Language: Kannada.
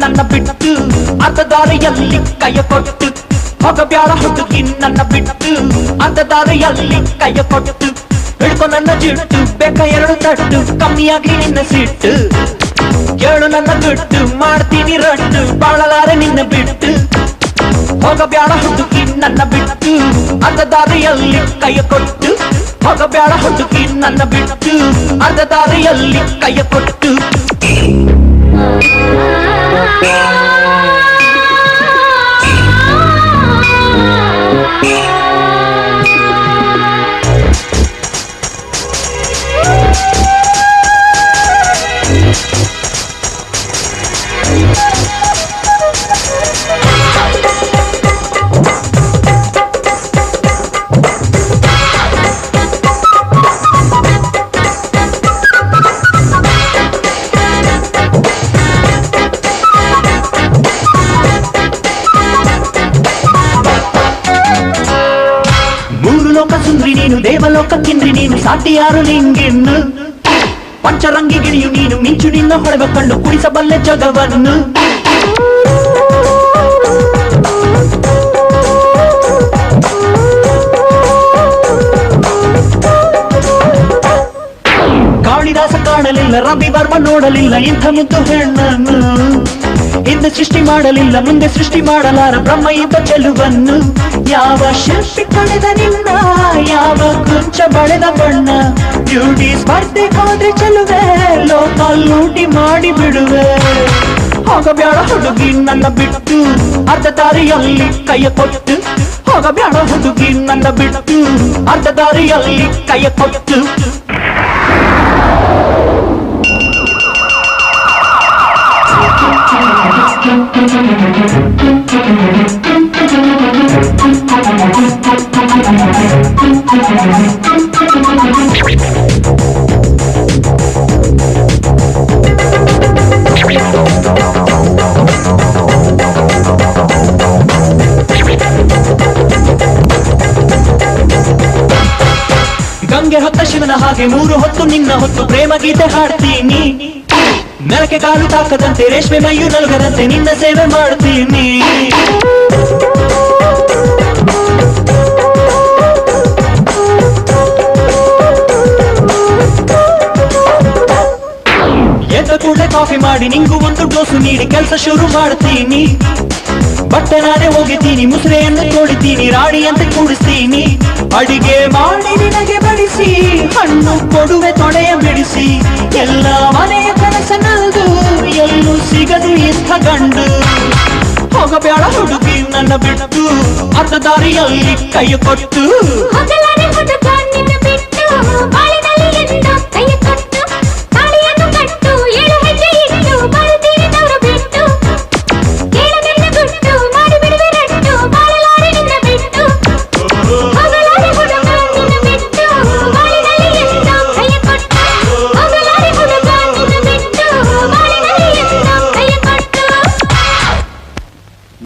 ನನ್ನ ಬಿಟ್ಟು ಅರ್ಧ ದಾರಿಯಲ್ಲಿ ಕೈಯ ಕೊಟ್ಟು ಹೋಗಬ್ಯಾಡ ಹುಡುಗಿ ನನ್ನ ಬಿಟ್ಟು ಅರ್ಧ ದಾರಿಯಲ್ಲಿ ಕೈಯ ಕೊಟ್ಟು ಹಿಡ್ಕೊ ನನ್ನ ಜಿಟ್ಟು ಬೇಕ ಎರಡು ತಟ್ಟು ಕಮ್ಮಿಯಾಗಿ ನಿನ್ನ ಸಿಟ್ಟು ಕೇಳು ನನ್ನ ಬಿಟ್ಟು ಮಾಡ್ತೀನಿ ರಟ್ಟು ಬಾಳಲಾರೆ ನಿನ್ನ ಬಿಟ್ಟು ಹೋಗಬ್ಯಾಡ ಹುಡುಗಿ ನನ್ನ ಬಿಟ್ಟು ಅರ್ಧ ದಾರಿಯಲ್ಲಿ ಕೈಯ ಕೊಟ್ಟು ಹೋಗಬ್ಯಾಡ ಹುಡುಗಿ ನನ್ನ ಬಿಟ್ಟು ಅರ್ಧ ದಾರಿಯಲ್ಲಿ ಕೈಯ ಕೊಟ್ಟು ಸುಂದ್ರಿ ನೀನು ದೇವಲೋಕ ಕಿಂದ್ರಿ ನೀನು ಸಾಟಿ ಯಾರು ನಿಂಗಿನ್ನು ಪಂಚರಂಗಿ ಗಿಳಿಯು ನೀನು ಮಿಂಚು ನಿನ್ನ ಹೊಳೆವ ಕಂಡು ಕುಡಿಸಬಲ್ಲೆ ಜಗವನ್ನು ಕಾಳಿದಾಸ ಕಾಣಲಿಲ್ಲ ರವಿ ವರ್ಮ ನೋಡಲಿಲ್ಲ ಇಂಥ ಮುದ್ದು ಹೆಣ್ಣನ್ನು ಹಿಂದೆ ಸೃಷ್ಟಿ ಮಾಡಲಿಲ್ಲ ಮುಂದೆ ಸೃಷ್ಟಿ ಮಾಡಲಾರ ಬ್ರಹ್ಮ ಇದ್ದ ಚೆಲುವನ್ನು ಯಾವ ಶಿಲ್ಪಿ ಕಳೆದ ನಿನ್ನ ಯಾವ ಕುಂಚ ಬಳೆದ ಬಣ್ಣ ಬ್ಯೂಟಿ ಸ್ಪರ್ಧೆ ಹೋದ್ರೆ ಚೆಲುವೆ ಲೋಕ ಲೂಟಿ ಮಾಡಿ ಬಿಡುವೆ ಹೋಗಬ್ಯಾಡ ಹುಡುಗಿ ನನ್ನ ಬಿಟ್ಟು ಅರ್ಧ ದಾರಿಯಲ್ಲಿ ಕೈಯ ಕೊಟ್ಟು ಹೋಗಬ್ಯಾಡ ಹುಡುಗಿ ನನ್ನ ಬಿಟ್ಟು ಅರ್ಧ ದಾರಿಯಲ್ಲಿ ಕೈಯ ಕೊಟ್ಟು ಗಂಗೆ ಹೊತ್ತ ಶಿವನ ಹಾಗೆ ಮೂರು ಹೊತ್ತು ನಿನ್ನ ಹೊತ್ತು ಪ್ರೇಮ ಗೀತೆ ಹಾಡ್ತೀನಿ ನೆಲಕ್ಕೆ ಕಾಲು ತಾಕದಂತೆ ರೇಷ್ಮೆ ಮೈಯು ನಲ್ಗದಂತೆ ನಿನ್ನ ಸೇವೆ ಮಾಡ್ತೀನಿ ಎದ್ದ ಕೂಡಲೇ ಕಾಫಿ ಮಾಡಿ ನಿಂಗೂ ಒಂದು ಡೋಸು ನೀಡಿ ಕೆಲಸ ಶುರು ಮಾಡ್ತೀನಿ ಬಟ್ಟೆ ನಾನೇ ಹೋಗಿದ್ದೀನಿ ಮುಸುರೆಯನ್ನು ತೋಡಿತೀನಿ ರಾಣಿಯಂತೆ ಕೂಡಿಸ್ತೀನಿ ಅಡಿಗೆ ಮಾಡಿ ನಿನಗೆ ಬಡಿಸಿ ಹಣ್ಣು ಕೊಡುವೆ ತೊಡೆಯ ಬಿಡಿಸಿ ಎಲ್ಲ ಮನೆಯ ಕನಸನದು ಎಲ್ಲೂ ಸಿಗದು ಇಂಥ ಗಂಡು ಹೋಗಬೇಡ ಹುಡುಗಿ ನನ್ನ ಬಿಟ್ಟು ಅರ್ಧ ದಾರಿಯಲ್ಲಿ ಕೈ ಕೊಟ್ಟು